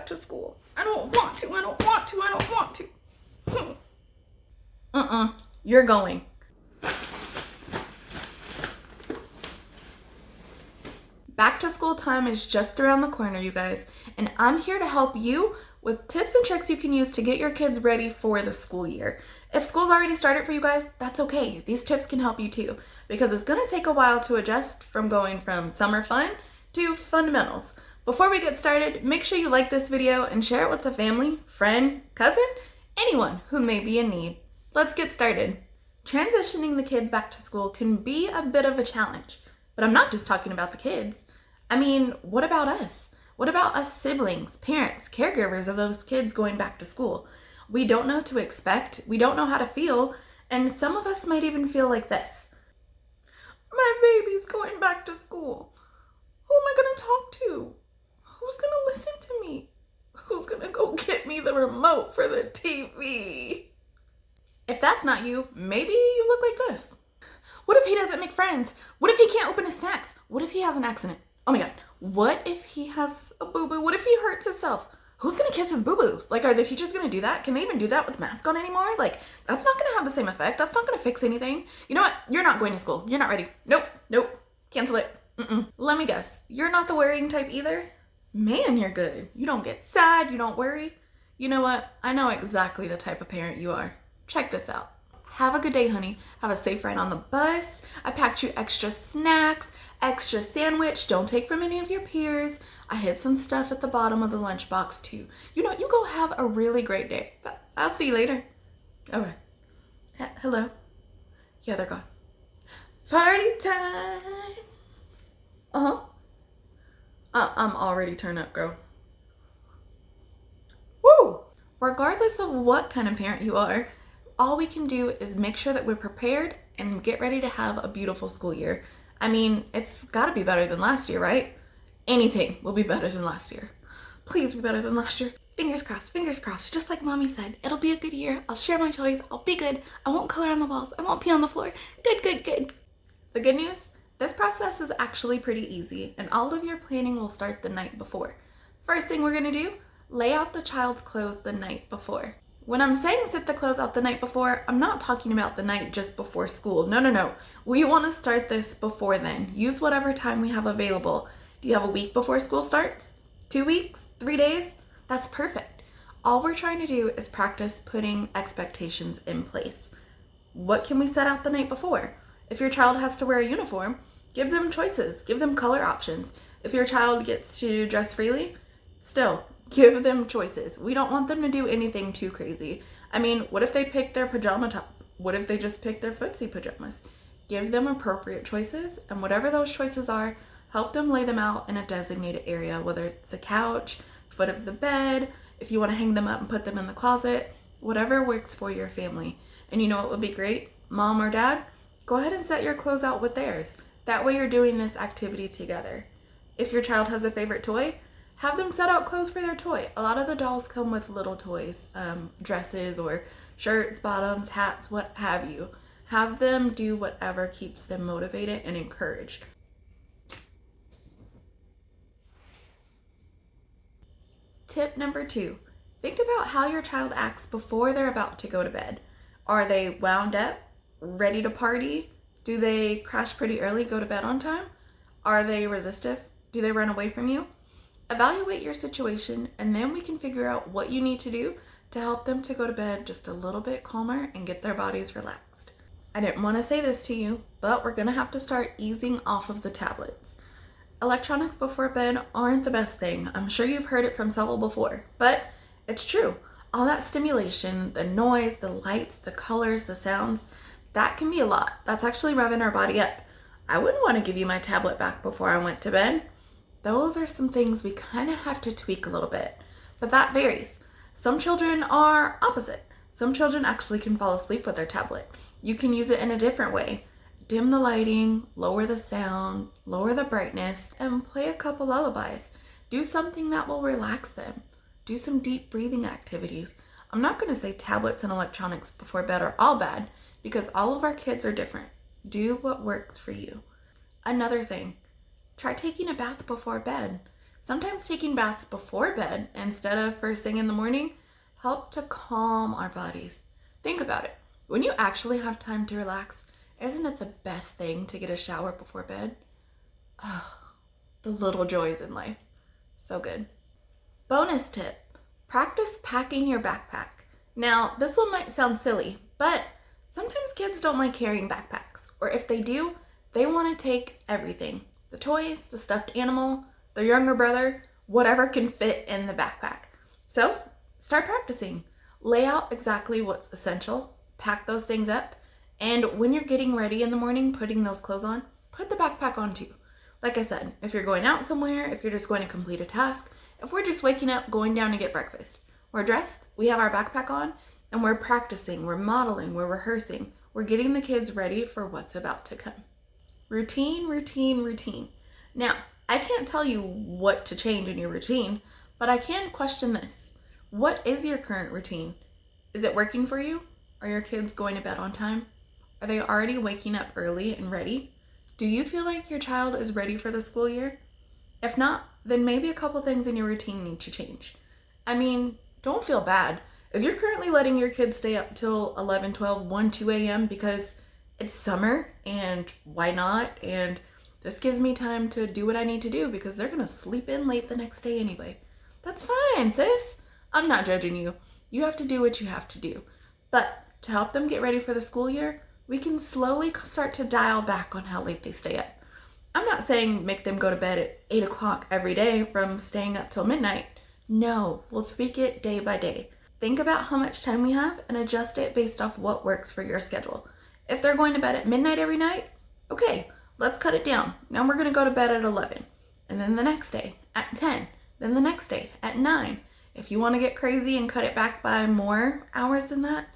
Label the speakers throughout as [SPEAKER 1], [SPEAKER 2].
[SPEAKER 1] back to school. I don't want to. I don't want to. I don't want to. You're going. Back to school time is just around the corner, you guys, and I'm here to help you with tips and tricks you can use to get your kids ready for the school year. If school's already started for you guys, that's okay. These tips can help you too, because it's gonna take a while to adjust from going from summer fun to fundamentals. Before we get started, make sure you like this video and share it with a family, friend, cousin, anyone who may be in need. Let's get started. Transitioning the kids back to school can be a bit of a challenge, but I'm not just talking about the kids. I mean, what about us? What about us siblings, parents, caregivers of those kids going back to school? We don't know what to expect, we don't know how to feel, and some of us might even feel like this. My baby's going back to school. Who am I gonna talk to? Who's gonna listen to me? Who's gonna go get me the remote for the TV? If that's not you, maybe you look like this. What if he doesn't make friends? What if he can't open his snacks? What if he has an accident? Oh my God, what if he has a boo-boo? What if he hurts himself? Who's gonna kiss his boo-boo? Like, are the teachers gonna do that? Can they even do that with mask on anymore? Like, that's not gonna have the same effect. That's not gonna fix anything. You know what? You're not going to school. You're not ready. Nope. Cancel it. Let me guess. You're not the worrying type either? Man, you're good. You don't get sad. You don't worry. You know what? I know exactly the type of parent you are. Check this out. Have a good day, honey. Have a safe ride on the bus. I packed you extra snacks, extra sandwich. Don't take from any of your peers. I hid some stuff at the bottom of the lunchbox too. You know, you go have a really great day. I'll see you later. All right. Hello. Yeah, they're gone. Party time. I'm already turned up, girl. Woo! Regardless of what kind of parent you are, all we can do is make sure that we're prepared and get ready to have a beautiful school year. I mean, it's gotta be better than last year, right? Anything will be better than last year. Please be better than last year. Fingers crossed, just like mommy said. It'll be a good year. I'll share my toys. I'll be good. I won't color on the walls. I won't pee on the floor. Good. The good news, this process is actually pretty easy, and all of your planning will start the night before. First thing we're gonna do, lay out the child's clothes the night before. When I'm saying sit the clothes out the night before, I'm not talking about the night just before school. No. We want to start this before then. Use whatever time we have available. Do you have a week before school starts? 2 weeks? 3 days? That's perfect. All we're trying to do is practice putting expectations in place. What can we set out the night before? If your child has to wear a uniform, give them choices. Give them color options. If your child gets to dress freely, still, give them choices. We don't want them to do anything too crazy. I mean, what if they pick their pajama top? What if they just pick their footsie pajamas? Give them appropriate choices, and whatever those choices are, help them lay them out in a designated area, whether it's a couch, foot of the bed, if you want to hang them up and put them in the closet, whatever works for your family. And you know what would be great? Mom or dad, go ahead and set your clothes out with theirs. That way you're doing this activity together. If your child has a favorite toy, have them set out clothes for their toy. A lot of the dolls come with little toys, dresses or shirts, bottoms, hats, what have you. Have them do whatever keeps them motivated and encouraged. Tip number 2, think about how your child acts before they're about to go to bed. Are they wound up, ready to party? Do they crash pretty early, go to bed on time? Are they resistive? Do they run away from you? Evaluate your situation, and then we can figure out what you need to do to help them to go to bed just a little bit calmer and get their bodies relaxed. I didn't want to say this to you, but we're going to have to start easing off of the tablets. Electronics before bed aren't the best thing. I'm sure you've heard it from several before, but it's true. All that stimulation, the noise, the lights, the colors, the sounds, that can be a lot. That's actually revving our body up. I wouldn't want to give you my tablet back before I went to bed. Those are some things we kind of have to tweak a little bit, but that varies. Some children are opposite. Some children actually can fall asleep with their tablet. You can use it in a different way. Dim the lighting, lower the sound, lower the brightness, and play a couple lullabies. Do something that will relax them. Do some deep breathing activities. I'm not going to say tablets and electronics before bed are all bad, because all of our kids are different. Do what works for you. Another thing, try taking a bath before bed. Sometimes taking baths before bed instead of first thing in the morning help to calm our bodies. Think about it. When you actually have time to relax, isn't it the best thing to get a shower before bed? Oh, the little joys in life. So good. Bonus tip, practice packing your backpack. Now, this one might sound silly, but sometimes kids don't like carrying backpacks, or if they do, they want to take everything. The toys, the stuffed animal, their younger brother, whatever can fit in the backpack. So, start practicing. Lay out exactly what's essential, pack those things up, and when you're getting ready in the morning, putting those clothes on, put the backpack on too. Like I said, if you're going out somewhere, if you're just going to complete a task, if we're just waking up, going down to get breakfast, we're dressed, we have our backpack on, and we're practicing, we're modeling, we're rehearsing, we're getting the kids ready for what's about to come. Routine, routine, routine. Now, I can't tell you what to change in your routine, but I can question this. What is your current routine? Is it working for you? Are your kids going to bed on time? Are they already waking up early and ready? Do you feel like your child is ready for the school year? If not, then maybe a couple things in your routine need to change. I mean, don't feel bad. If you're currently letting your kids stay up till 11, 12, 1, 2 a.m. because it's summer and why not? And this gives me time to do what I need to do because they're going to sleep in late the next day anyway. That's fine, sis. I'm not judging you. You have to do what you have to do. But to help them get ready for the school year, we can slowly start to dial back on how late they stay up. I'm not saying make them go to bed at 8 o'clock every day from staying up till midnight. No, we'll tweak it day by day. Think about how much time we have and adjust it based off what works for your schedule. If they're going to bed at midnight every night, okay, let's cut it down. Now we're going to go to bed at 11. And then the next day at 10. Then the next day at 9. If you want to get crazy and cut it back by more hours than that,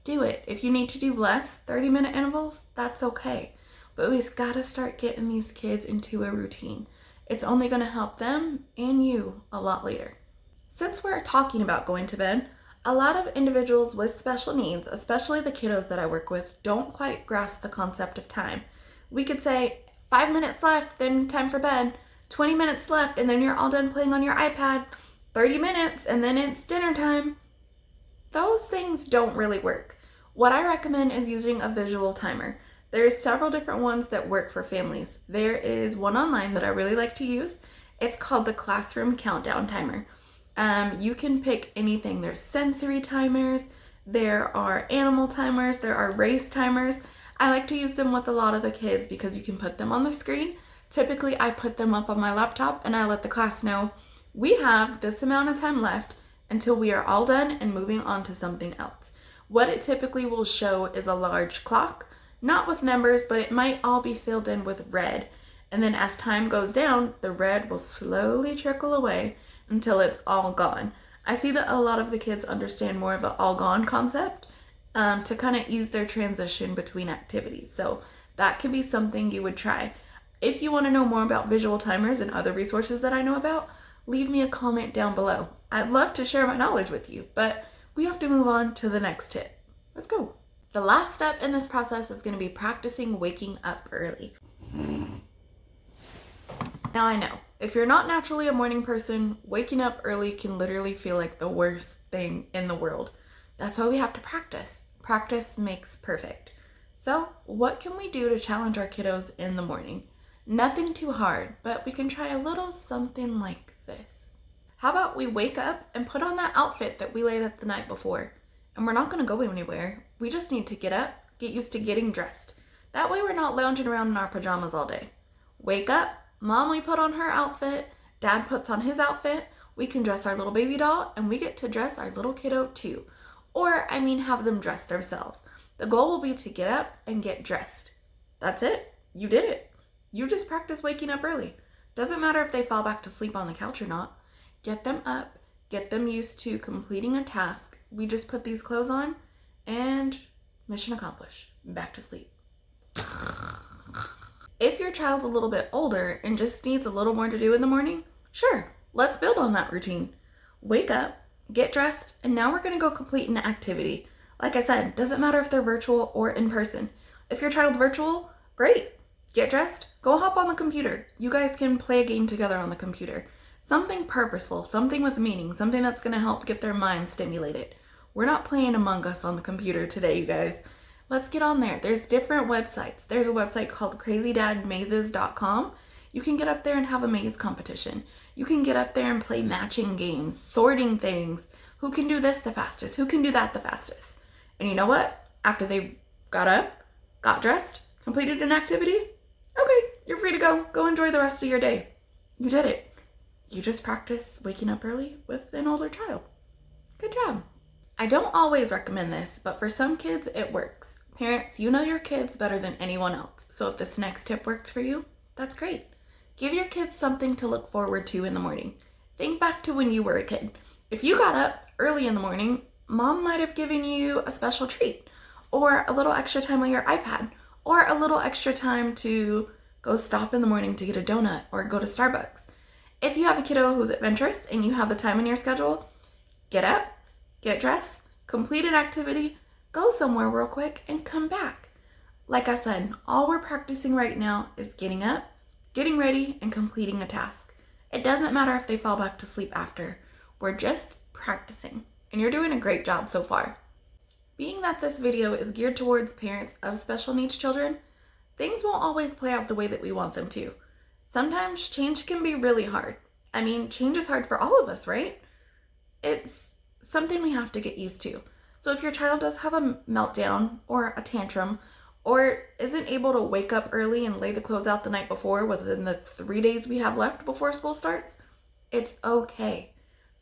[SPEAKER 1] do it. If you need to do less, 30-minute intervals, that's okay. But we've got to start getting these kids into a routine. It's only going to help them and you a lot later. Since we're talking about going to bed, a lot of individuals with special needs, especially the kiddos that I work with, don't quite grasp the concept of time. We could say 5 minutes left, then time for bed, 20 minutes left, and then you're all done playing on your iPad, 30 minutes, and then it's dinner time. Those things don't really work. What I recommend is using a visual timer. There's several different ones that work for families. There is one online that I really like to use. It's called the Classroom Countdown Timer. You can pick anything. There's sensory timers, there are animal timers, there are race timers. I like to use them with a lot of the kids because you can put them on the screen. Typically, I put them up on my laptop and I let the class know we have this amount of time left until we are all done and moving on to something else. What it typically will show is a large clock, not with numbers, but it might all be filled in with red. And then as time goes down, the red will slowly trickle away until it's all gone. I see that a lot of the kids understand more of an all gone concept to kind of ease their transition between activities. So that could be something you would try. If you want to know more about visual timers and other resources that I know about, leave me a comment down below. I'd love to share my knowledge with you, but we have to move on to the next tip. Let's go. The last step in this process is going to be practicing waking up early. Now I know, if you're not naturally a morning person, waking up early can literally feel like the worst thing in the world. That's why we have to practice. Practice makes perfect. So, what can we do to challenge our kiddos in the morning? Nothing too hard, but we can try a little something like this. How about we wake up and put on that outfit that we laid out the night before? And we're not going to go anywhere. We just need to get up, get used to getting dressed. That way we're not lounging around in our pajamas all day. Wake up, Mom, we put on her outfit, Dad puts on his outfit, we can dress our little baby doll, and we get to dress our little kiddo too. Or, have them dress themselves. The goal will be to get up and get dressed. That's it. You did it. You just practice waking up early. Doesn't matter if they fall back to sleep on the couch or not. Get them up, get them used to completing a task. We just put these clothes on and mission accomplished. Back to sleep. If your child's a little bit older and just needs a little more to do in the morning, sure, let's build on that routine. Wake up, get dressed, and now we're going to go complete an activity. Like I said, doesn't matter if they're virtual or in person. If your child's virtual, great. Get dressed, go hop on the computer. You guys can play a game together on the computer. Something purposeful, something with meaning, something that's going to help get their mind stimulated. We're not playing Among Us on the computer today, you guys. Let's get on there. There's different websites. There's a website called crazydadmazes.com. You can get up there and have a maze competition. You can get up there and play matching games, sorting things. Who can do this the fastest? Who can do that the fastest? And you know what? After they got up, got dressed, completed an activity, okay, you're free to go. Go enjoy the rest of your day. You did it. You just practice waking up early with an older child. Good job. I don't always recommend this, but for some kids, it works. Parents, you know your kids better than anyone else. So if this next tip works for you, that's great. Give your kids something to look forward to in the morning. Think back to when you were a kid. If you got up early in the morning, mom might have given you a special treat, or a little extra time on your iPad, or a little extra time to go stop in the morning to get a donut or go to Starbucks. If you have a kiddo who's adventurous and you have the time in your schedule, get up, get dressed, complete an activity, go somewhere real quick, and come back. Like I said, all we're practicing right now is getting up, getting ready, and completing a task. It doesn't matter if they fall back to sleep after. We're just practicing, and you're doing a great job so far. Being that this video is geared towards parents of special needs children, things won't always play out the way that we want them to. Sometimes change can be really hard. I mean, change is hard for all of us, right? It's something we have to get used to. So if your child does have a meltdown or a tantrum, or isn't able to wake up early and lay the clothes out the night before within the 3 days we have left before school starts, it's okay.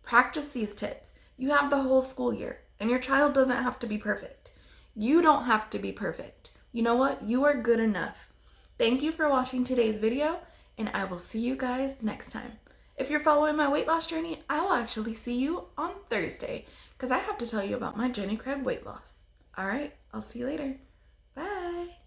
[SPEAKER 1] Practice these tips. You have the whole school year, and your child doesn't have to be perfect. You don't have to be perfect. You know what? You are good enough. Thank you for watching today's video, and I will see you guys next time. If you're following my weight loss journey, I will actually see you on Thursday, because I have to tell you about my Jenny Craig weight loss. All right, I'll see you later. Bye.